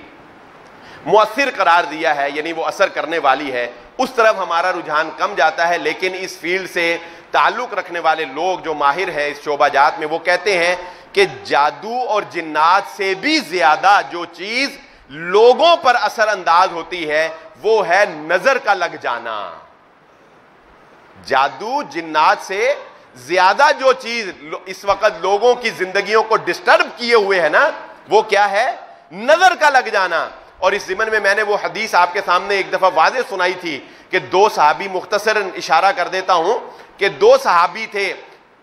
مؤثر قرار دیا ہے، یعنی وہ اثر کرنے والی ہے۔ اس طرف ہمارا رجحان کم جاتا ہے، لیکن اس فیلڈ سے تعلق رکھنے والے لوگ جو ماہر ہیں اس شعبہ جات میں، وہ کہتے ہیں کہ جادو اور جنات سے بھی زیادہ جو چیز لوگوں پر اثر انداز ہوتی ہے وہ ہے نظر کا لگ جانا۔ جادو جنات سے زیادہ جو چیز اس وقت لوگوں کی زندگیوں کو ڈسٹرب کیے ہوئے ہے نا، وہ کیا ہے؟ نظر کا لگ جانا۔ اور اس ضمن میں نے وہ حدیث آپ کے سامنے ایک دفعہ واضح سنائی تھی کہ 2 صحابی، مختصراً اشارہ کر دیتا ہوں کہ 2 صحابی تھے،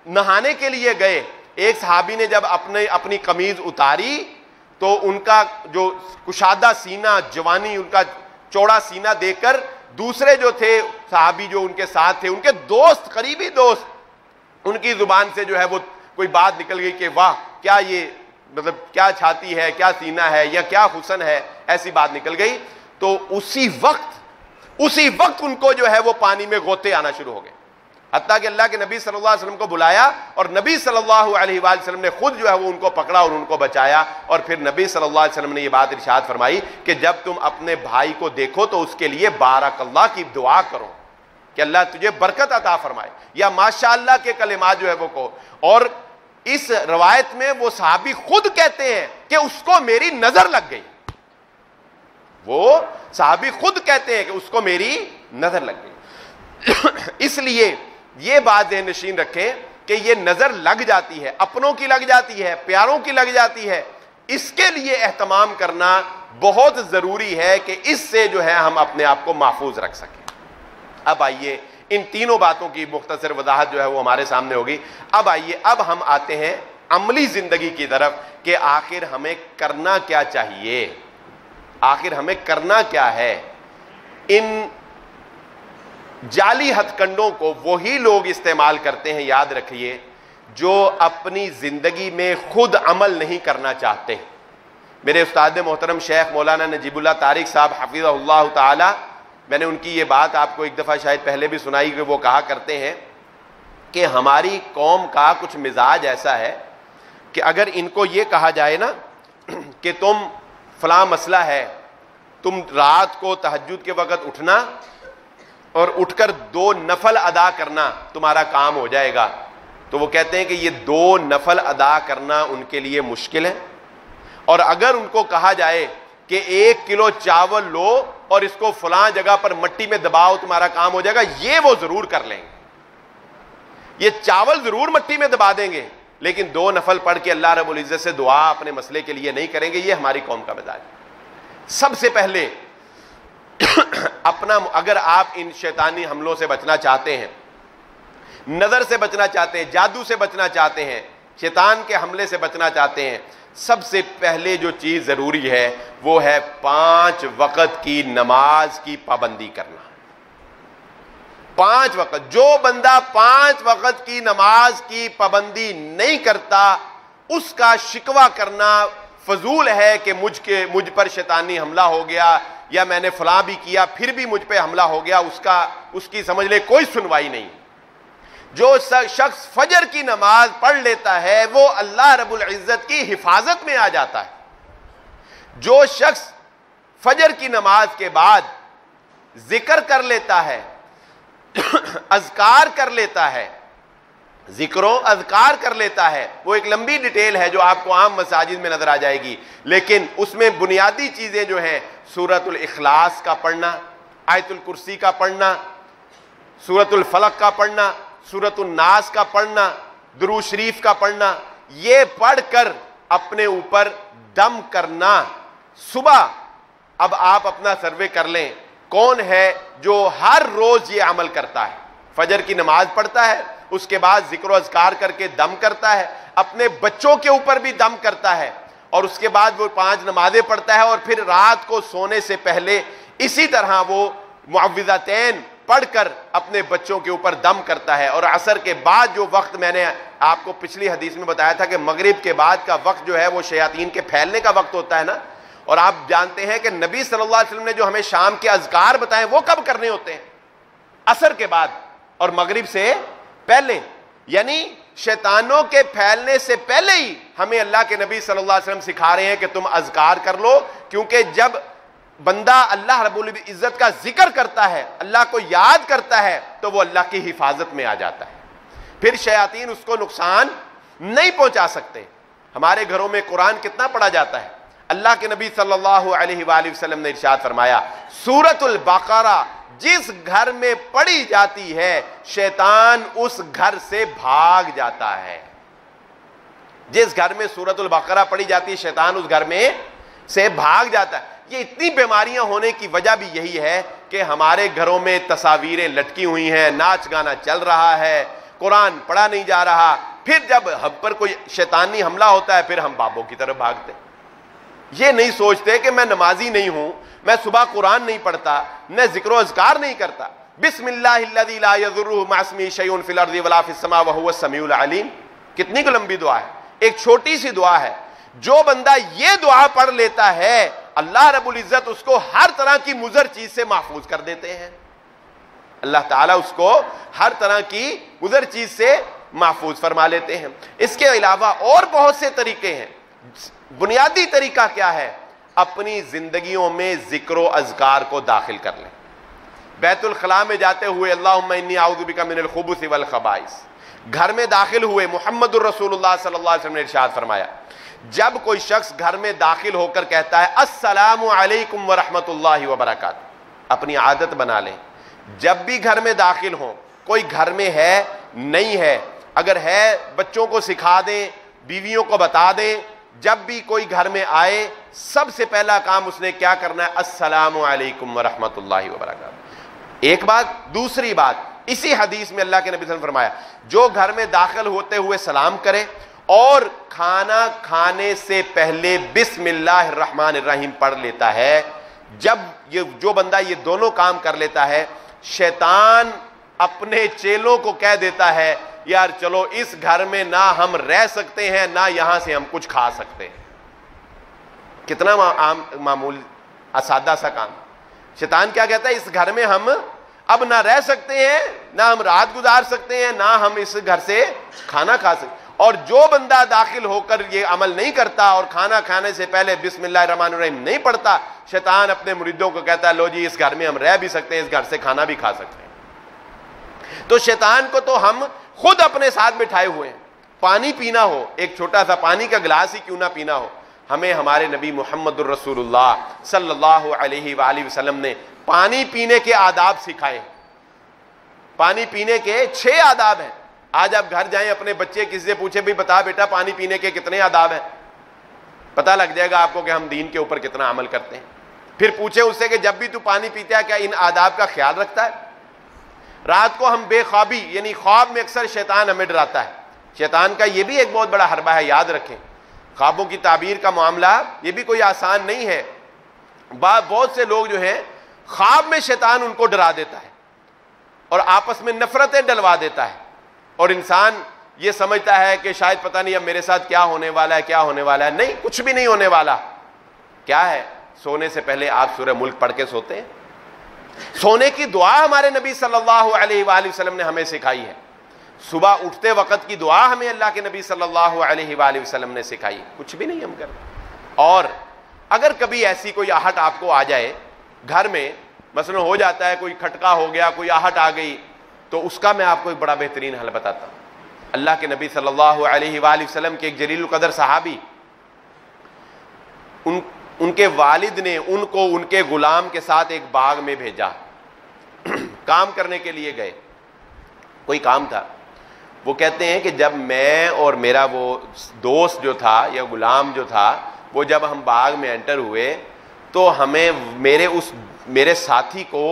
نہانے کے لیے گئے، ایک صحابی نے جب اپنی قمیض اتاری تو ان کا جو کشادہ سینہ، جوانی، ان کا چوڑا سینہ دیکھ کر دوسرے جو تھے صحابی جو ان کے ساتھ تھے، ان کے دوست، قریبی دوست، ان کی زبان سے جو ہے وہ کوئی بات نکل گئی کہ واہ کیا یہ مطلب کیا چھاتی ہے، کیا سینہ ہے، یا کیا حسن ہے، ایسی بات نکل گئی. تو اسی وقت ان کو جو ہے وہ پانی میں غوطے آنا شروع ہو گئے، حتیٰ کہ اللہ کے نبی صلی اللہ علیہ وسلم کو بلایا اور نبی صلی اللہ علیہ وآلہ وسلم نے خود جو ہے وہ ان کو پکڑا اور ان کو بچایا. اور پھر نبی صلی اللہ علیہ وسلم نے یہ بات ارشاد فرمائی کہ جب تم اپنے بھائی کو دیکھو تو اس کے لیے بارک اللہ کی دعا کرو کہ اللہ تجھے برکت عطا فرمائے، یا ماشاء اللہ کے کلمات جو ہے وہ کہو. اور اس روایت میں وہ صحابی خود کہتے ہیں کہ اس کو میری نظر لگ گئی، وہ صحابی خود کہتے ہیں کہ اس کو میری نظر لگ گئی. اس لیے یہ بات ذہن نشین رکھیں کہ یہ نظر لگ جاتی ہے، اپنوں کی لگ جاتی ہے، پیاروں کی لگ جاتی ہے، اس کے لیے اہتمام کرنا بہت ضروری ہے کہ اس سے جو ہے ہم اپنے آپ کو محفوظ رکھ سکیں. اب آئیے ان تینوں باتوں کی مختصر وضاحت جو ہے وہ ہمارے سامنے ہوگی. اب آئیے اب ہم آتے ہیں عملی زندگی کی طرف کہ آخر ہمیں کرنا کیا چاہیے، آخر ہمیں کرنا کیا ہے. ان جعلی ہتھ کنڈوں کو وہی لوگ استعمال کرتے ہیں، یاد رکھیے، جو اپنی زندگی میں خود عمل نہیں کرنا چاہتے. میرے استاد محترم شیخ مولانا نجیب اللہ طارق صاحب حفظہ اللہ تعالی، میں نے ان کی یہ بات آپ کو ایک دفعہ شاید پہلے بھی سنائی کہ وہ کہا کرتے ہیں کہ ہماری قوم کا کچھ مزاج ایسا ہے کہ اگر ان کو یہ کہا جائے نا کہ تم فلاں مسئلہ ہے، تم رات کو تہجد کے وقت اٹھنا اور اٹھ کر 2 نفل ادا کرنا تمہارا کام ہو جائے گا، تو وہ کہتے ہیں کہ یہ 2 نفل ادا کرنا ان کے لیے مشکل ہے. اور اگر ان کو کہا جائے کہ 1 کلو چاول لو اور اس کو فلاں جگہ پر مٹی میں دباؤ تمہارا کام ہو جائے گا، یہ وہ ضرور کر لیں گے، یہ چاول ضرور مٹی میں دبا دیں گے، لیکن 2 نفل پڑھ کے اللہ رب العزت سے دعا اپنے مسئلے کے لیے نہیں کریں گے. یہ ہماری قوم کا مزاج ہے. سب سے پہلے اپنا، اگر آپ ان شیطانی حملوں سے بچنا چاہتے ہیں، نظر سے بچنا چاہتے ہیں، جادو سے بچنا چاہتے ہیں، شیطان کے حملے سے بچنا چاہتے ہیں، سب سے پہلے جو چیز ضروری ہے وہ ہے 5 وقت کی نماز کی پابندی کرنا. 5 وقت، جو بندہ 5 وقت کی نماز کی پابندی نہیں کرتا اس کا شکوہ کرنا فضول ہے کہ مجھ پر شیطانی حملہ ہو گیا، یا میں نے فلاں بھی کیا پھر بھی مجھ پہ حملہ ہو گیا، اس کی سمجھ لے کوئی سنوائی نہیں. جو شخص فجر کی نماز پڑھ لیتا ہے وہ اللہ رب العزت کی حفاظت میں آ جاتا ہے. جو شخص فجر کی نماز کے بعد ذکر کر لیتا ہے، اذکار کر لیتا ہے، ذکر و اذکار کر لیتا ہے، وہ ایک لمبی ڈیٹیل ہے جو آپ کو عام مساجد میں نظر آ جائے گی، لیکن اس میں بنیادی چیزیں جو ہیں سورۃ الاخلاص کا پڑھنا، آیت الکرسی کا پڑھنا، سورۃ الفلق کا پڑھنا، سورۃ الناس کا پڑھنا، درود شریف کا پڑھنا، یہ پڑھ کر اپنے اوپر دم کرنا. صبح اب آپ اپنا سروے کر لیں، کون ہے جو ہر روز یہ عمل کرتا ہے؟ فجر کی نماز پڑھتا ہے، اس کے بعد ذکر و اذکار کر کے دم کرتا ہے، اپنے بچوں کے اوپر بھی دم کرتا ہے، اور اس کے بعد وہ 5 نمازیں پڑھتا ہے، اور پھر رات کو سونے سے پہلے اسی طرح وہ معوذتین پڑھ کر اپنے بچوں کے اوپر دم کرتا ہے. اور عصر کے بعد جو وقت میں نے آپ کو پچھلی حدیث میں بتایا تھا کہ مغرب کے بعد کا وقت جو ہے وہ شیاطین کے پھیلنے کا وقت ہوتا ہے نا، اور آپ جانتے ہیں کہ نبی صلی اللہ علیہ وسلم نے جو ہمیں شام کے اذکار بتائے وہ کب کرنے ہوتے ہیں؟ عصر کے بعد اور مغرب سے پہلے. یعنی شیطانوں کے پھیلنے سے پہلے ہی ہمیں اللہ کے نبی صلی اللہ علیہ وسلم سکھا رہے ہیں کہ تم اذکار کر لو، کیونکہ جب بندہ اللہ رب العزت کا ذکر کرتا ہے، اللہ کو یاد کرتا ہے، تو وہ اللہ کی حفاظت میں آ جاتا ہے، پھر شیاطین اس کو نقصان نہیں پہنچا سکتے. ہمارے گھروں میں قرآن کتنا پڑھا جاتا ہے. اللہ کے نبی صلی اللہ علیہ وآلہ وسلم نے ارشاد فرمایا، سورۃ البقرہ جس گھر میں پڑھی جاتی ہے شیطان اس گھر سے بھاگ جاتا ہے. جس گھر میں سورۃ البقرہ پڑھی جاتی ہے شیطان اس گھر میں سے بھاگ جاتا ہے. یہ اتنی بیماریاں ہونے کی وجہ بھی یہی ہے کہ ہمارے گھروں میں تصاویریں لٹکی ہوئی ہیں، ناچ گانا چل رہا ہے، قرآن پڑھا نہیں جا رہا، پھر جب ہم پر کوئی شیطانی حملہ ہوتا ہے پھر ہم بابوں کی طرف بھاگتے ہیں۔ یہ نہیں سوچتے کہ میں نمازی نہیں ہوں، میں صبح قرآن نہیں پڑھتا، میں ذکر و اذکار نہیں کرتا۔ بسم اللہ الذی لا یضرہ مع اسمہ شیء فی الارض ولا فی السماء وہو السمیع العلیم، کتنی کو لمبی دعا ہے، ایک چھوٹی سی دعا ہے۔ جو بندہ یہ دعا پڑھ لیتا ہے اللہ رب العزت اس کو ہر طرح کی مضر چیز سے محفوظ کر دیتے ہیں، اللہ تعالیٰ اس کو ہر طرح کی مضر چیز سے محفوظ فرما لیتے ہیں۔ اس کے علاوہ اور بہت سے طریقے ہیں۔ بنیادی طریقہ کیا ہے؟ اپنی زندگیوں میں ذکر و اذکار کو داخل کر لیں۔ بیت الخلاء میں جاتے ہوئے اللہم انی اعوذ بک من الخبث والخبائث، گھر میں داخل ہوئے محمد الرسول اللہ صلی اللہ علیہ وسلم نے ارشاد فرمایا جب کوئی شخص گھر میں داخل ہو کر کہتا ہے السلام علیکم ورحمۃ اللہ وبرکاتہ، اپنی عادت بنا لیں جب بھی گھر میں داخل ہوں، کوئی گھر میں ہے نہیں ہے، اگر ہے بچوں کو سکھا دیں، بیویوں کو بتا دیں، جب بھی کوئی گھر میں آئے سب سے پہلا کام اس نے کیا کرنا ہے؟ السلام علیکم ورحمۃ اللہ وبرکاتہ۔ ایک بات۔ دوسری بات، اسی حدیث میں اللہ کے نبی صلی اللہ علیہ وسلم نے فرمایا جو گھر میں داخل ہوتے ہوئے سلام کرے اور کھانا کھانے سے پہلے بسم اللہ الرحمن الرحیم پڑھ لیتا ہے، جب جو بندہ یہ دونوں کام کر لیتا ہے، شیطان اپنے چیلوں کو کہہ دیتا ہے یار چلو اس گھر میں نہ ہم رہ سکتے ہیں نہ یہاں سے ہم کچھ کھا سکتے ہیں۔ کتنا عام معمول سادہ سا کام۔ شیطان کیا کہتا ہے؟ اس گھر میں ہم اب نہ رہ سکتے ہیں، نہ ہم رات گزار سکتے ہیں، نہ ہم اس گھر سے کھانا کھا سکتے۔ اور جو بندہ داخل ہو کر یہ عمل نہیں کرتا اور کھانا کھانے سے پہلے بسم اللہ الرحمن الرحیم نہیں پڑھتا، شیطان اپنے مریدوں کو کہتا ہے لو جی اس گھر میں ہم رہ بھی سکتے ہیں، اس گھر سے کھانا بھی کھا سکتے ہیں۔ تو شیطان کو تو ہم خود اپنے ساتھ بٹھائے ہوئے ہیں۔ پانی پینا ہو، ایک چھوٹا سا پانی کا گلاس ہی کیوں نہ پینا ہو، ہمیں ہمارے نبی محمد الرسول اللہ صلی اللہ علیہ وآلہ وسلم نے پانی پینے کے آداب سکھائے۔ پانی پینے کے 6 آداب ہیں۔ آج آپ گھر جائیں اپنے بچے کسی سے پوچھے بھی بتا بیٹا پانی پینے کے کتنے آداب ہیں، پتہ لگ جائے گا آپ کو کہ ہم دین کے اوپر کتنا عمل کرتے ہیں۔ پھر پوچھیں اس سے کہ جب بھی تو پانی پیتا ہے کیا ان آداب کا خیال رکھتا ہے؟ رات کو ہم بے خوابی یعنی خواب میں اکثر شیطان ہمیں ڈراتا ہے۔ شیطان کا یہ بھی ایک بہت بڑا حربہ ہے، یاد رکھیں۔ خوابوں کی تعبیر کا معاملہ یہ بھی کوئی آسان نہیں ہے۔ بہت سے لوگ جو ہیں خواب میں شیطان ان کو ڈرا دیتا ہے اور آپس میں نفرتیں ڈلوا دیتا ہے، اور انسان یہ سمجھتا ہے کہ شاید پتہ نہیں اب میرے ساتھ کیا ہونے والا ہے، کیا ہونے والا ہے۔ نہیں، کچھ بھی نہیں ہونے والا۔ کیا ہے؟ سونے سے پہلے آپ سورہ ملک پڑھ کے سوتے ہیں۔ سونے کی دعا ہمارے نبی صلی اللہ علیہ وآلہ وسلم نے ہمیں سکھائی ہے۔ صبح اٹھتے وقت کی دعا ہمیں اللہ کے نبی صلی اللہ علیہ وآلہ وسلم نے سکھائی، کچھ بھی نہیں ہم کرتے۔ اور اگر کبھی ایسی کوئی آہٹ آپ کو آ جائے گھر میں، مثلا ہو جاتا ہے کوئی کھٹکا ہو گیا، کوئی آہٹ آ گئی، تو اس کا میں آپ کو ایک بڑا بہترین حل بتاتا ہوں۔ اللہ کے نبی صلی اللہ علیہ وآلہ وسلم کے ایک جلیل القدر صحابی، ان کے والد نے ان کو ان کے غلام کے ساتھ ایک باغ میں بھیجا، کام کرنے کے لیے گئے، کوئی کام تھا۔ وہ کہتے ہیں کہ جب میں اور میرا وہ دوست جو تھا یا غلام جو تھا، وہ جب ہم باغ میں انٹر ہوئے تو ہمیں میرے ساتھی کو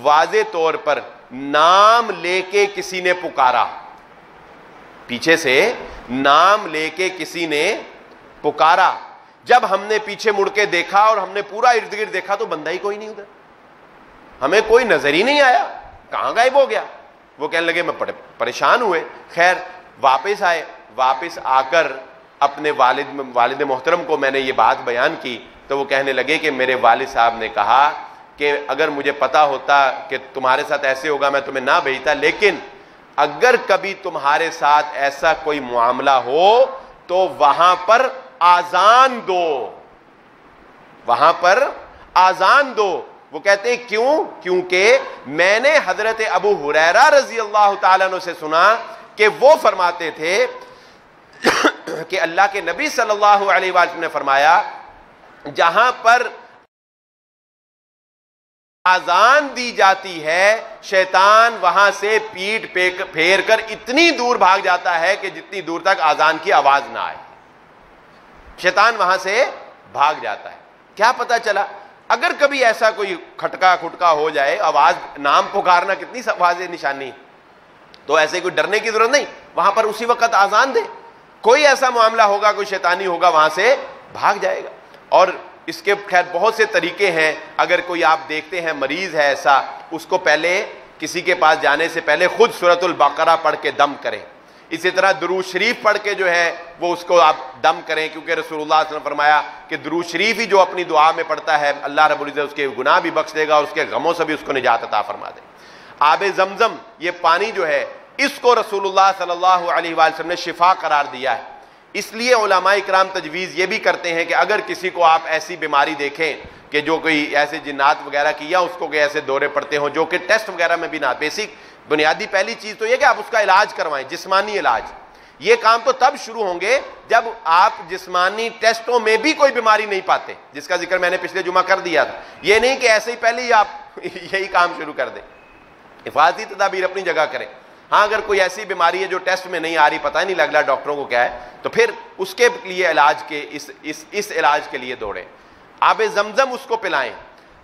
واضح طور پر نام لے کے کسی نے پکارا، پیچھے سے نام لے کے کسی نے پکارا۔ جب ہم نے پیچھے مڑ کے دیکھا اور ہم نے پورا ارد گرد دیکھا تو بندہ ہی کوئی نہیں ادھر، ہمیں کوئی نظر ہی نہیں آیا، کہاں غائب ہو گیا۔ وہ کہنے لگے میں پریشان ہوئے، خیر واپس آئے، واپس آ کر اپنے والد محترم کو میں نے یہ بات بیان کی تو وہ کہنے لگے کہ میرے والد صاحب نے کہا کہ اگر مجھے پتا ہوتا کہ تمہارے ساتھ ایسے ہوگا میں تمہیں نہ بھیجتا، لیکن اگر کبھی تمہارے ساتھ ایسا کوئی معاملہ ہو تو وہاں پر آذان دو، وہاں پر آذان دو۔ وہ کہتے ہیں کیوں؟ کیونکہ میں نے حضرت ابو ہریرہ رضی اللہ تعالیٰ عنہ سے سنا کہ وہ فرماتے تھے کہ اللہ کے نبی صلی اللہ علیہ وسلم نے فرمایا جہاں پر آذان دی جاتی ہے شیطان وہاں سے پیٹ پھیر کر اتنی دور بھاگ جاتا ہے کہ جتنی دور تک آذان کی آواز نہ آئے، شیطان وہاں سے بھاگ جاتا ہے۔ کیا پتا چلا؟ اگر کبھی ایسا کوئی کھٹکا ہو جائے، آواز نام پکارنا کتنی واضح نشانی، تو ایسے کوئی ڈرنے کی ضرورت نہیں، وہاں پر اسی وقت آزان دے، کوئی ایسا معاملہ ہوگا، کوئی شیطانی ہوگا، وہاں سے بھاگ جائے گا۔ اور اس کے خیر بہت سے طریقے ہیں، اگر کوئی آپ دیکھتے ہیں مریض ہے ایسا، اس کو پہلے کسی کے پاس جانے سے پہلے خود سورۃ البقرہ پڑھ کے دم کریں، اسی طرح درود شریف پڑھ کے جو ہے وہ اس کو آپ دم کریں، کیونکہ رسول اللہ صلی اللہ علیہ وسلم نے فرمایا کہ درود شریف ہی جو اپنی دعا میں پڑھتا ہے اللہ رب العزت اس کے گناہ بھی بخش دے گا اور اس کے غموں سے بھی اس کو نجات عطا فرما دے۔ آب زمزم، یہ پانی جو ہے اس کو رسول اللہ صلی اللہ علیہ وآلہ وسلم نے شفا قرار دیا ہے، اس لیے علماء اکرام تجویز یہ بھی کرتے ہیں کہ اگر کسی کو آپ ایسی بیماری دیکھیں کہ جو کوئی ایسے جنات وغیرہ کی یا اس کو کوئی ایسے دورے پڑتے ہوں جو کہ ٹیسٹ وغیرہ میں بھی نہ، بیسک بنیادی پہلی چیز تو یہ کہ آپ اس کا علاج کروائیں، جسمانی علاج۔ یہ کام تو تب شروع ہوں گے جب آپ جسمانی ٹیسٹوں میں بھی کوئی بیماری نہیں پاتے، جس کا ذکر میں نے پچھلے جمعہ کر دیا تھا۔ یہ نہیں کہ ایسے ہی پہلے ہی آپ یہی کام شروع کر دیں، حفاظتی تدابیر اپنی جگہ کریں۔ ہاں اگر کوئی ایسی بیماری ہے جو ٹیسٹ میں نہیں آ رہی، پتہ ہی نہیں لگ رہا ڈاکٹروں کو کیا ہے، تو پھر اس کے لیے علاج کے اس علاج کے لیے دوڑیں۔ آب زمزم اس کو پلائیں۔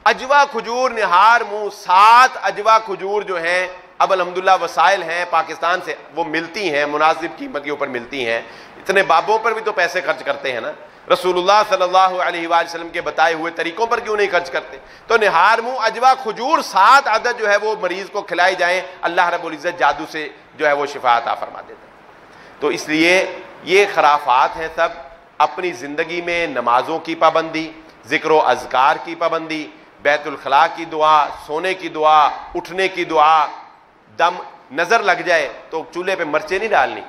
اجوا کھجور، نہار منہ، 7 اجوا کھجور جو ہیں اب الحمدللہ وسائل ہیں پاکستان سے، وہ ملتی ہیں، مناسب قیمت کے اوپر ملتی ہیں، اتنے بابوں پر بھی تو پیسے خرچ کرتے ہیں نا، رسول اللہ صلی اللہ علیہ وآلہ وسلم کے بتائے ہوئے طریقوں پر کیوں نہیں خرچ کرتے؟ تو نہار منہ اجوا کھجور 7 عدد جو ہے وہ مریض کو کھلائی جائیں، اللہ رب العزت جادو سے جو ہے وہ شفا عطا فرما دیتا ہے۔ تو اس لیے یہ خرافات ہیں سب۔ اپنی زندگی میں نمازوں کی پابندی، ذکر و اذکار کی پابندی، بیت الخلاء کی دعا، سونے کی دعا، اٹھنے کی دعا، دم نظر لگ جائے تو چولہے پہ مرچیں نہیں ڈالنی۔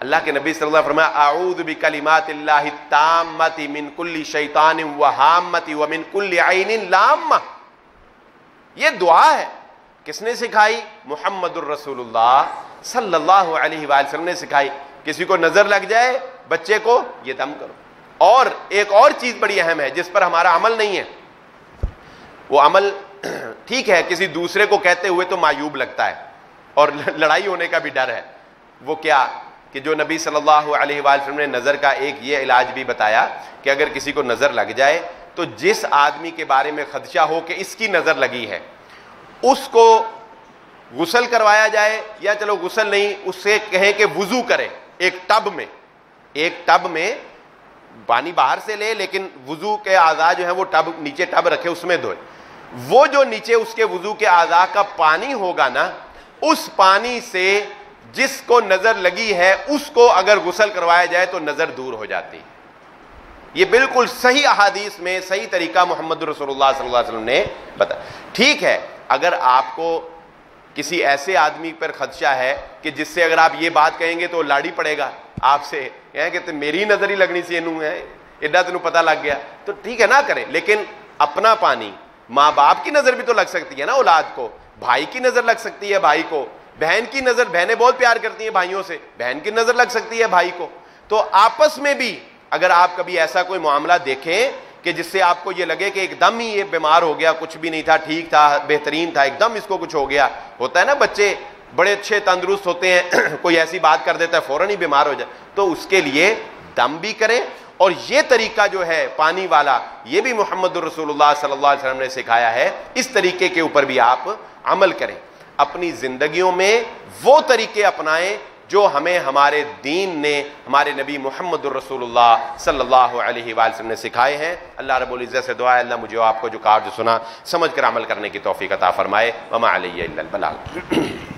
اللہ کے نبی صلی اللہ علیہ وسلم فرمایا اعوذ بکلمات اللہ التامۃ من کل شیطان وہامۃ ومن کل عین لامہ، یہ دعا ہے۔ کس نے سکھائی؟ محمد الرسول اللہ صلی اللہ علیہ وآلہ وسلم نے سکھائی۔ کسی کو نظر لگ جائے بچے کو، یہ دم کرو۔ اور ایک اور چیز بڑی اہم ہے جس پر ہمارا عمل نہیں ہے، وہ عمل ٹھیک ہے کسی دوسرے کو کہتے ہوئے تو معیوب لگتا ہے اور لڑائی ہونے کا بھی ڈر ہے، وہ کیا کہ جو نبی صلی اللہ علیہ وآلہ وسلم نے نظر کا ایک یہ علاج بھی بتایا کہ اگر کسی کو نظر لگ جائے تو جس آدمی کے بارے میں خدشہ ہو کہ اس کی نظر لگی ہے اس کو غسل کروایا جائے، یا چلو غسل نہیں، اس سے کہیں کہ وضو کرے ایک ٹب میں پانی باہر سے لے، لیکن وضو کے اعضاء جو ہیں وہ نیچے ٹب رکھے، اس میں دھوئے۔ وہ جو نیچے اس کے وضو کے اعضاء کا پانی ہوگا نا، اس پانی سے جس کو نظر لگی ہے اس کو اگر غسل کروایا جائے تو نظر دور ہو جاتی ہے۔ یہ بالکل صحیح احادیث میں صحیح طریقہ محمد رسول اللہ صلی اللہ علیہ وسلم نے بتایا۔ ٹھیک ہے اگر آپ کو کسی ایسے آدمی پر خدشہ ہے کہ جس سے اگر آپ یہ بات کہیں گے تو لاڑی پڑے گا آپ سے، کہ میری نظر ہی لگنی سی انہوں ہے، ایڈا تینوں پتہ لگ گیا، تو ٹھیک ہے نہ کریں، لیکن اپنا پانی، ماں باپ کی نظر بھی تو لگ سکتی ہے نا اولاد کو، بھائی کی نظر لگ سکتی ہے بھائی کو، بہن کی نظر، بہنیں بہت پیار کرتی ہیں بھائیوں سے، بہن کی نظر لگ سکتی ہے بھائی کو۔ تو آپس میں بھی اگر آپ کبھی ایسا کوئی معاملہ دیکھیں کہ جس سے آپ کو یہ لگے کہ ایک دم ہی یہ بیمار ہو گیا، کچھ بھی نہیں تھا، ٹھیک تھا، بہترین تھا، ایک دم اس کو کچھ ہو گیا، ہوتا ہے نا بچے بڑے اچھے تندرست ہوتے ہیں کوئی ایسی بات کر دیتا ہے فوراً ہی بیمار ہو جائے، تو اس کے لیے دم بھی کریں۔ اور یہ طریقہ جو ہے پانی والا، یہ بھی محمد الرسول اللہ صلی اللہ علیہ وسلم نے سکھایا ہے، اس طریقے کے اوپر بھی آپ عمل کریں۔ اپنی زندگیوں میں وہ طریقے اپنائیں جو ہمیں ہمارے دین نے، ہمارے نبی محمد الرسول اللہ صلی اللہ علیہ وآلہ وسلم نے سکھائے ہیں۔ اللہ رب العزت سے دعا ہے اللہ مجھے آپ کو جو کہا جو سنا سمجھ کر عمل کرنے کی توفیق عطا فرمائے۔ وما علیہ الا البلاغ۔